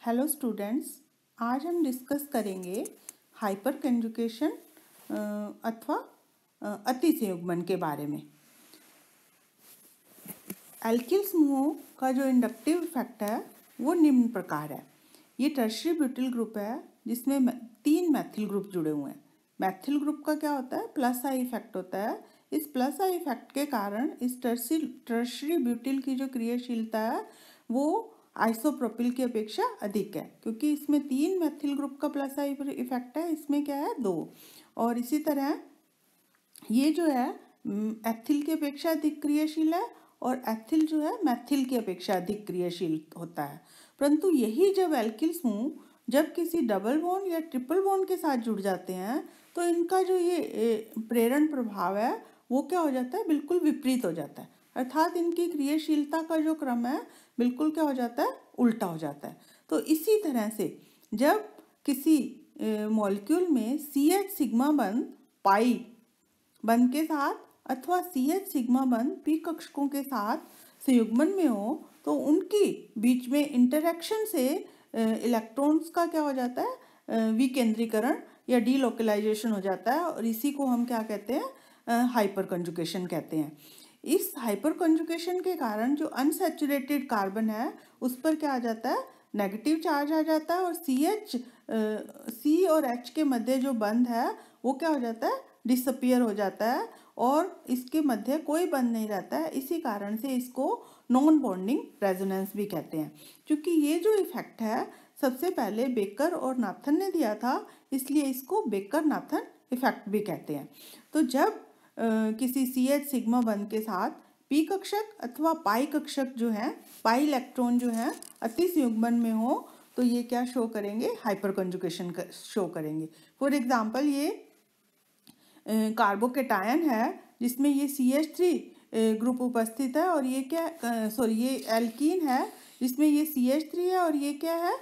Hello students, आज हम discuss करेंगे हाइपर कंजुगेशन अथवा अतिसंयुग्मन के बारे में। एल्किल समूहों का जो इंडक्टिव इफेक्ट है वो निम्न प्रकार है। ये टर्शियरी ब्यूटिल ग्रुप है जिसमें 3 मैथिल ग्रुप जुड़े हुए हैं। मैथिल ग्रुप का क्या होता है? प्लस आई इफेक्ट होता है। इस प्लस आई इफेक्ट के कारण इस टर्शियरी ब्यूटिल की जो क्रियाशीलता है वो आइसोप्रोपिल की अपेक्षा अधिक है, क्योंकि इसमें 3 मैथिल ग्रुप का प्लस आई इफेक्ट है, इसमें क्या है 2। और इसी तरह ये जो है एथिल की अपेक्षा अधिक क्रियाशील है और एथिल जो है मैथिल की अपेक्षा अधिक क्रियाशील होता है। परंतु यही जब एल्किल समूह जब किसी डबल बॉन्ड या ट्रिपल बॉन्ड के साथ जुड़ जाते हैं तो इनका जो ये प्रेरण प्रभाव है वो क्या हो जाता है? बिल्कुल विपरीत हो जाता है। अर्थात इनकी क्रियाशीलता का जो क्रम है बिल्कुल क्या हो जाता है? उल्टा हो जाता है। तो इसी तरह से जब किसी मॉलिक्यूल में CH सिग्मा बंध पाई बंध के साथ अथवा CH सिग्मा बंध पी कक्षकों के साथ संयुग्मन में हो तो उनकी बीच में इंटरेक्शन से इलेक्ट्रॉन्स का क्या हो जाता है? विकेंद्रीकरण या डीलोकलाइजेशन हो जाता है और इसी को हम क्या कहते हैं? हाइपर कंजुगेशन कहते हैं। इस हाइपर कंजुगेशन के कारण जो अनसैचुरेटेड कार्बन है उस पर क्या आ जाता है? नेगेटिव चार्ज आ जाता है और C और H के मध्य जो बंध है वो क्या हो जाता है? डिसअपियर हो जाता है और इसके मध्य कोई बंध नहीं रहता है। इसी कारण से इसको नॉन बॉन्डिंग रेजोनेंस भी कहते हैं। क्योंकि ये जो इफेक्ट है सबसे पहले बेकर और नाथन ने दिया था, इसलिए इसको बेकर नाथन इफेक्ट भी कहते हैं। तो जब किसी CH सिग्मा बंध के साथ पी कक्षक अथवा पाई कक्षक जो है, पाई इलेक्ट्रॉन जो है अतिसंयुग्मन में हो तो ये क्या शो करेंगे? हाइपर कंजुगेशन शो करेंगे। फॉर एग्जाम्पल ये कार्बोकेटायन है जिसमें ये CH3 ग्रुप उपस्थित है और ये क्या ये एल्कीन है जिसमें ये CH3 है और ये क्या है?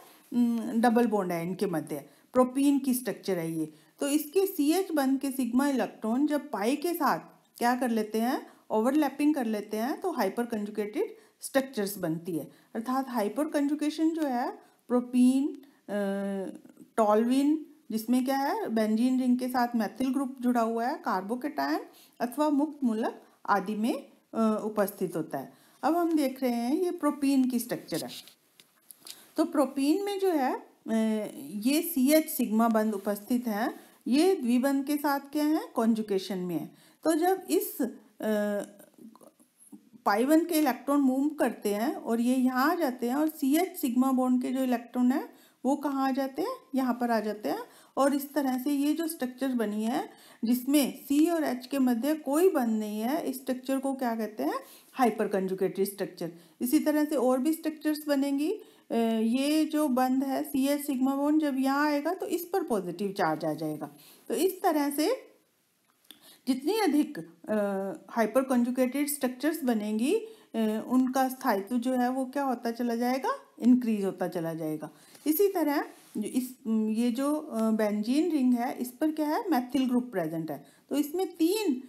डबल बॉन्ड है इनके मध्य, प्रोपीन की स्ट्रक्चर है ये। तो इसके CH बंध के सिग्मा इलेक्ट्रॉन जब पाई के साथ क्या कर लेते हैं? ओवरलैपिंग कर लेते हैं तो हाइपर कंजुगेटेड स्ट्रक्चर्स बनती है। अर्थात हाइपर कंजुगेशन जो है प्रोपीन, टॉल्विन जिसमें क्या है? बेंजीन रिंग के साथ मैथिल ग्रुप जुड़ा हुआ है, कार्बोकेटायन अथवा मुक्त मूलक आदि में उपस्थित होता है। अब हम देख रहे हैं ये प्रोपीन की स्ट्रक्चर है। तो प्रोपीन में जो है ये CH सिग्मा बंध उपस्थित है, ये द्विबंध के साथ क्या है? कॉन्जुगेशन में है। तो जब इस पाई बंध के इलेक्ट्रॉन मूव करते हैं और ये यहाँ आ जाते हैं और CH सिग्मा बॉन्ड के जो इलेक्ट्रॉन है वो कहाँ आ जाते हैं? यहाँ पर आ जाते हैं और इस तरह से ये जो स्ट्रक्चर बनी है जिसमें C और H के मध्य कोई बंध नहीं है, इस स्ट्रक्चर को क्या कहते हैं? Hyper conjugated structure. इसी तरह से और भी स्ट्रक्चर्स बनेंगी। ये जो बंध है CH सिग्मा बॉन्ड जब यहाँ आएगा तो इस पर पॉजिटिव चार्ज आ जाएगा। तो इस तरह से जितनी अधिक हाइपर कंजुगेटेड स्ट्रक्चर्स बनेंगी उनका स्थायित्व जो है वो क्या होता चला जाएगा? इंक्रीज होता चला जाएगा। इसी तरह ये जो बेंजीन रिंग है इस पर क्या है? मैथिल ग्रुप प्रेजेंट है। तो इसमें 3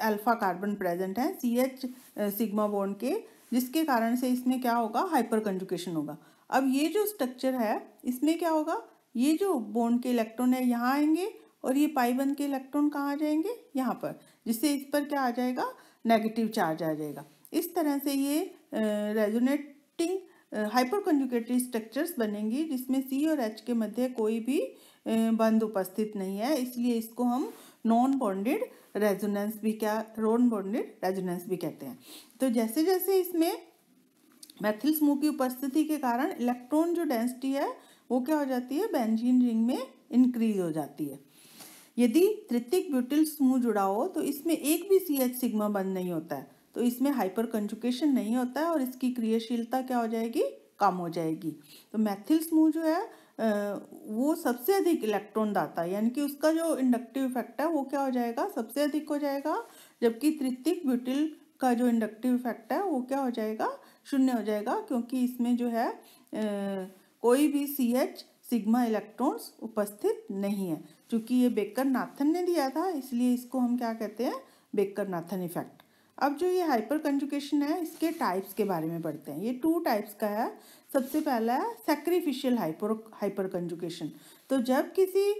अल्फा कार्बन प्रेजेंट है CH सिग्मा बॉन्ड के, जिसके कारण से इसमें क्या होगा? हाइपर कंजुगेशन होगा। अब ये जो स्ट्रक्चर है इसमें क्या होगा? ये जो बॉन्ड के इलेक्ट्रॉन है यहाँ आएंगे और ये पाई बंध के इलेक्ट्रॉन कहाँ आ जाएंगे? यहाँ पर, जिससे इस पर क्या आ जाएगा? नेगेटिव चार्ज आ जाएगा। इस तरह से ये रेजोनेटिंग हाइपर कंजुगेटेड स्ट्रक्चर्स बनेंगी जिसमें C और H के मध्य कोई भी बंध उपस्थित नहीं है, इसलिए इसको हम नॉन बॉन्डेड रेजोनेंस भी कहते हैं। तो जैसे जैसे इसमें मैथिल समूह की उपस्थिति के कारण इलेक्ट्रॉन जो डेंसिटी है वो क्या हो जाती है? बेंजीन रिंग में इंक्रीज हो जाती है। यदि तृतीयक ब्यूटिल समूह जुड़ा हो तो इसमें एक भी CH सिग्मा बंध नहीं होता है, तो इसमें हाइपर कंजुगेशन नहीं होता है और इसकी क्रियाशीलता क्या हो जाएगी? कम हो जाएगी। तो मैथिल समूह जो है वो सबसे अधिक इलेक्ट्रॉन दाता है, यानी कि उसका जो इंडक्टिव इफेक्ट है वो क्या हो जाएगा? सबसे अधिक हो जाएगा, जबकि तृतीयक ब्यूटिल का जो इंडक्टिव इफेक्ट है वो क्या हो जाएगा? 0 हो जाएगा, क्योंकि इसमें जो है कोई भी CH सिग्मा इलेक्ट्रॉन्स उपस्थित नहीं है। चूंकि ये बेकर नाथन ने दिया था इसलिए इसको हम क्या कहते हैं? Baker Nathan effect. अब जो ये हाइपर कंजुगेशन है इसके टाइप्स के बारे में पढ़ते हैं। ये 2 टाइप्स का है। सबसे पहला है सैक्रिफिशियल हाइपर कंजुगेशन। तो जब किसी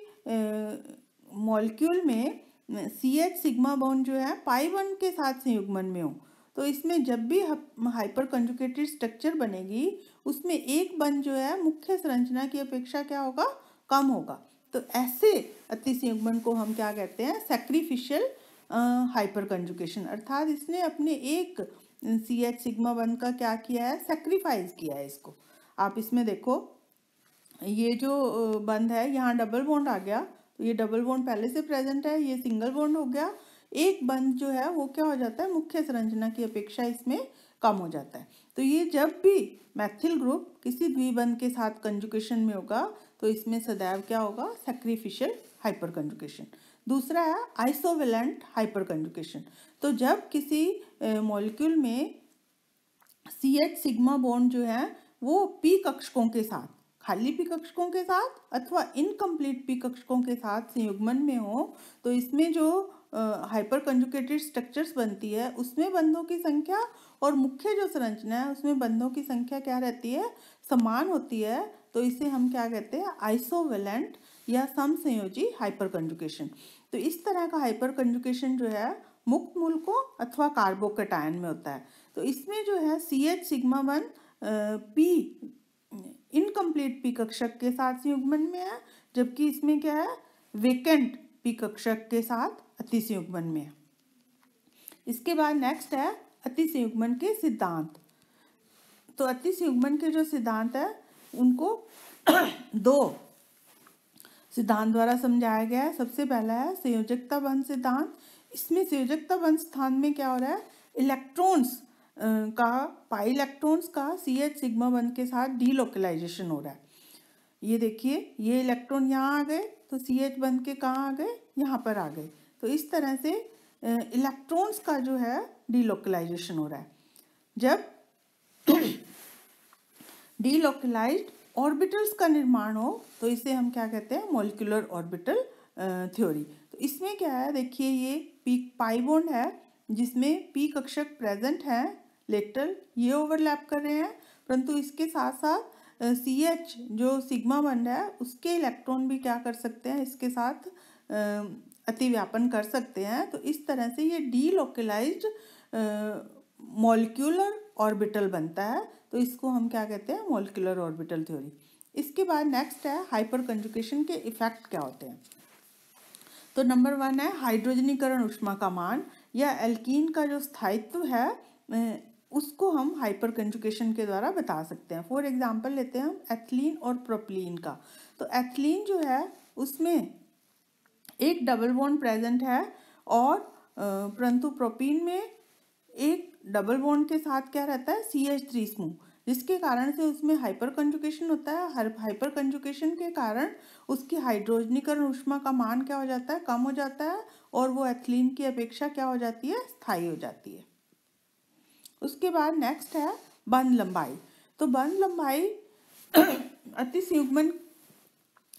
मॉलिक्यूल में CH सिग्मा बॉन्ड जो है पाई बॉन्ड के साथ संयुग्मन में हो, तो इसमें जब भी हाइपर कंजुगेटेड स्ट्रक्चर बनेगी उसमें एक बंध जो है मुख्य संरचना की अपेक्षा क्या होगा, कम होगा। तो ऐसे अतिसंयुग्मन को हम क्या कहते हैं, सैक्रिफिशियल हाइपर कंजुगेशन। अर्थात इसने अपने एक CH सिग्मा बंध का क्या किया है, सेक्रीफाइस किया है इसको। आप इसमें देखो ये जो बंध है यहाँ डबल बॉन्ड आ गया, तो ये डबल बॉन्ड पहले से प्रेजेंट है, ये सिंगल बॉन्ड हो गया। एक बंध जो है वो क्या हो जाता है, मुख्य संरचना की अपेक्षा इसमें कम हो जाता है। तो ये जब भी मैथिल ग्रुप किसी द्विबंध के साथ कंजुगेशन में होगा तो इसमें सदैव क्या होगा, सैक्रिफिशियल हाइपर कंजुगेशन। दूसरा है आइसोवेलेंट हाइपर कंजुगेशन। तो जब किसी मॉलिक्यूल में CH सिग्मा बॉन्ड जो है वो p कक्षकों के साथ, खाली p कक्षकों के साथ अथवा इनकम्प्लीट p कक्षकों के साथ संयुग्मन में हो, तो इसमें जो हाइपर कंजुगेटेड स्ट्रक्चर्स बनती है उसमें बंधों की संख्या और मुख्य जो संरचना है उसमें बंधों की संख्या क्या रहती है, समान होती है। तो इसे हम क्या कहते हैं, आइसोवेलेंट या समसंयोजी हाइपर कंजुगेशन। तो इस तरह का हाइपर कंजुगेशन जो है मुक्त मूलकों अथवा कार्बोकेटायन में होता है। तो इसमें जो है CH सिग्मा बंध P इनकम्प्लीट P कक्षक के साथ संयुग्मन में है, जबकि इसमें क्या है, वेकेंट P कक्षक के साथ अतिसंयुग्मन में है। इसके बाद नेक्स्ट है अतिसंयुग्मन के सिद्धांत। तो अतिसंयुग्मन के जो सिद्धांत है उनको 2 सिद्धांत द्वारा समझाया गया है। सबसे पहला है संयोजकता बंध सिद्धांत। इसमें संयोजकता बंध सिद्धांत में क्या हो रहा है, इलेक्ट्रॉन्स का, पाई इलेक्ट्रॉन्स का CH सिग्मा बंध के साथ डीलोकलाइजेशन हो रहा है। ये देखिए ये इलेक्ट्रॉन यहाँ आ गए तो CH बंध के कहाँ आ गए, यहाँ पर आ गए। तो इस तरह से इलेक्ट्रॉन्स का जो है डीलोकलाइजेशन हो रहा है। जब डीलोकलाइज्ड ऑर्बिटल्स का निर्माण हो तो इसे हम क्या कहते हैं, मॉलिक्यूलर ऑर्बिटल थ्योरी। तो इसमें क्या है, देखिए ये पाई बॉन्ड है जिसमें p कक्षक प्रेजेंट है, लेटरल ये ओवरलैप कर रहे हैं, परंतु इसके साथ साथ CH जो सिग्मा बंध है उसके इलेक्ट्रॉन भी क्या कर सकते हैं, इसके साथ अतिव्यापन कर सकते हैं। तो इस तरह से ये डीलोकलाइज्ड मॉलिक्यूलर ऑर्बिटल बनता है। तो इसको हम क्या कहते हैं, मॉलिक्यूलर ऑर्बिटल थ्योरी। इसके बाद नेक्स्ट है हाइपर कंजुगेशन के इफेक्ट क्या होते हैं। तो नंबर 1 है हाइड्रोजनीकरण ऊष्मा का मान या एल्कीन का जो स्थायित्व है उसको हम हाइपर कंजुगेशन के द्वारा बता सकते हैं। फॉर एग्जांपल लेते हैं हम एथिलीन और प्रोपिलीन का। तो एथिलीन जो है उसमें एक डबल बॉन्ड प्रेजेंट है और परंतु प्रोपीन में एक डबल बॉन्ड के साथ क्या रहता है, CH3 समूह, जिसके कारण से उसमें हाइपर कंजुगेशन होता है। हाइपर कंजुगेशन के कारण उसकी हाइड्रोजनीकरण ऊष्मा का मान क्या हो जाता है, कम हो जाता है और वो एथिलीन की अपेक्षा क्या हो जाती है, स्थायी हो जाती है। उसके बाद नेक्स्ट है बंध लंबाई। तो बंध लंबाई अतिसंयुग्मन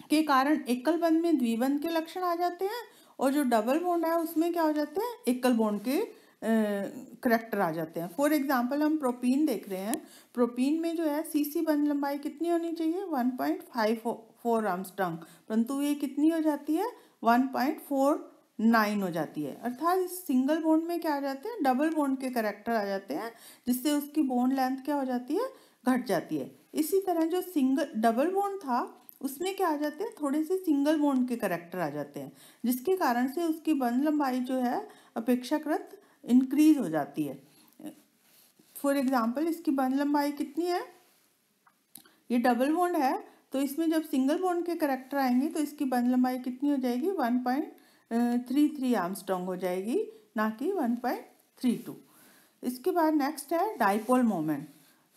के कारण एकल बंध में द्विबंध के लक्षण आ जाते हैं और जो डबल बॉन्ड है उसमें क्या हो जाते हैं, एकल बॉन्ड के करैक्टर आ जाते हैं। फॉर एग्जांपल हम प्रोपीन देख रहे हैं, प्रोपीन में जो है CC बंध लंबाई कितनी होनी चाहिए, 1.54 एंगस्ट्रॉम, परंतु ये कितनी हो जाती है, 1.49 हो जाती है। अर्थात इस सिंगल बॉन्ड में क्या आ जाते हैं, डबल बॉन्ड के करैक्टर आ जाते हैं, जिससे उसकी बॉन्ड लेंथ क्या हो जाती है, घट जाती है। इसी तरह जो डबल बॉन्ड था उसमें क्या आ जाते हैं, थोड़े से सिंगल बॉन्ड के करैक्टर आ जाते हैं, जिसके कारण से उसकी बंध लंबाई जो है अपेक्षाकृत इंक्रीज हो जाती है। फॉर एग्जांपल इसकी बंध लंबाई कितनी है, ये डबल बॉन्ड है तो इसमें जब सिंगल बॉन्ड के करैक्टर आएंगे तो इसकी बंध लंबाई कितनी हो जाएगी, 1.33 एंगस्ट्रॉम हो जाएगी, ना कि 1.32। इसके बाद नेक्स्ट है डाइपोल मोमेंट।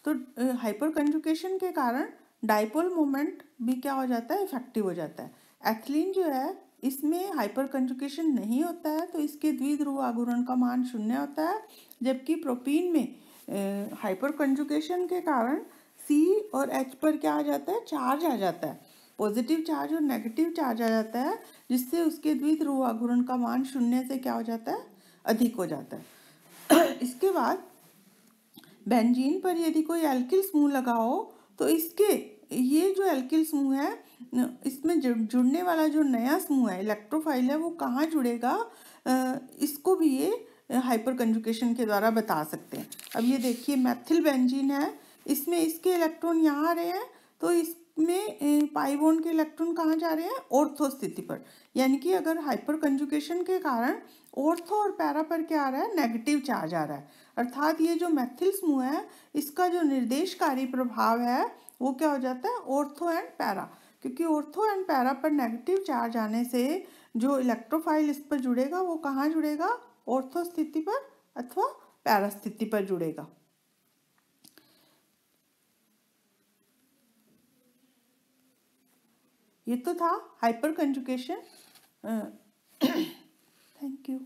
तो हाइपर कंजुगेशन के कारण डाइपोल मोमेंट भी क्या हो जाता है, इफेक्टिव हो जाता है। एथिलीन जो है इसमें हाइपर कंजुगेशन नहीं होता है तो इसके द्विध्रुव आघूर्ण का मान 0 होता है, जबकि प्रोपीन में हाइपर कंजुगेशन के कारण C और H पर क्या आ जाता है, चार्ज आ जाता है, पॉजिटिव चार्ज और नेगेटिव चार्ज आ जाता है, जिससे उसके द्विध्रुव आघूर्ण का मान 0 से क्या हो जाता है, अधिक हो जाता है। इसके बाद बेंजीन पर यदि कोई एल्किल समूह लगाओ तो इसके ये जो एल्किल समूह है इसमें जुड़ने वाला जो नया समूह है इलेक्ट्रोफाइल है वो कहाँ जुड़ेगा, इसको भी ये हाइपर कंजुगेशन के द्वारा बता सकते हैं। अब ये देखिए मैथिल बेंजीन है, इसमें इसके इलेक्ट्रॉन यहाँ आ रहे हैं तो इसमें पाई बॉन्ड के इलेक्ट्रॉन कहाँ जा रहे हैं, ऑर्थो स्थिति पर। यानी कि अगर हाइपर कंजुगेशन के कारण ऑर्थो और पैरा पर क्या आ रहा है, नेगेटिव चार्ज आ रहा है। अर्थात ये जो मैथिल समूह है इसका जो निर्देशकारी प्रभाव है वो क्या हो जाता है, ऑर्थो एंड पैरा। क्योंकि ऑर्थो एंड पैरा पर नेगेटिव चार्ज आने से जो इलेक्ट्रोफाइल इस पर जुड़ेगा वो कहाँ जुड़ेगा, ऑर्थो स्थिति पर अथवा पैरा स्थिति पर जुड़ेगा। ये तो था हाइपर कंजुगेशन। Thank you.